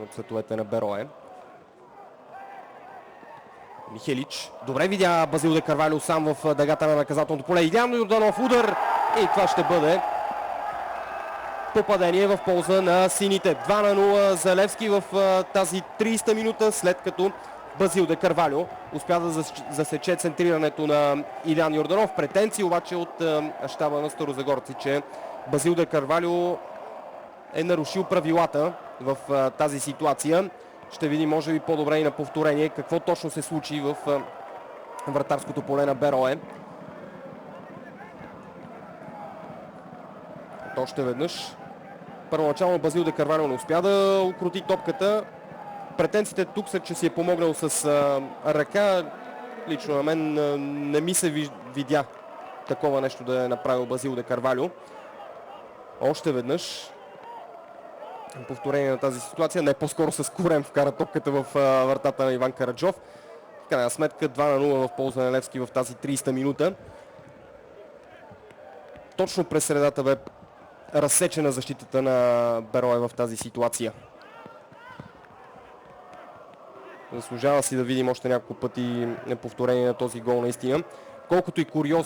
от световете на Берое. Михелич. Добре видя Базил де Карвалио сам в дъгата на наказателното поле. Илиян Йорданов удар и това ще бъде попадение в полза на сините. 2-0 за Левски в тази 30-та минута, след като Базил де Карвалио успя да засече центрирането на Илиян Йорданов. Претенции обаче от щаба на старозагорци, че Базил де Карвалио е нарушил правилата в тази ситуация. Ще видим, може би, по-добре и на повторение какво точно се случи в вратарското поле на Берое. Още веднъж. Първоначално Базил де Карвалио не успя да укроти топката. Претенциите тук са, че си е помогнал с ръка. Лично на мен не ми се видя такова нещо да е направил Базил де Карвалио. Още веднъж. Повторение на тази ситуация. Не, по-скоро с корем вкара топката в вратата на Иван Караджов. В крайна сметка 2-0 в полза на Левски в тази 30-та минута. Точно през средата бе разсечена защитата на Берое в тази ситуация. Заслужава си да видим още няколко пъти повторение на този гол наистина. Колкото и куриозен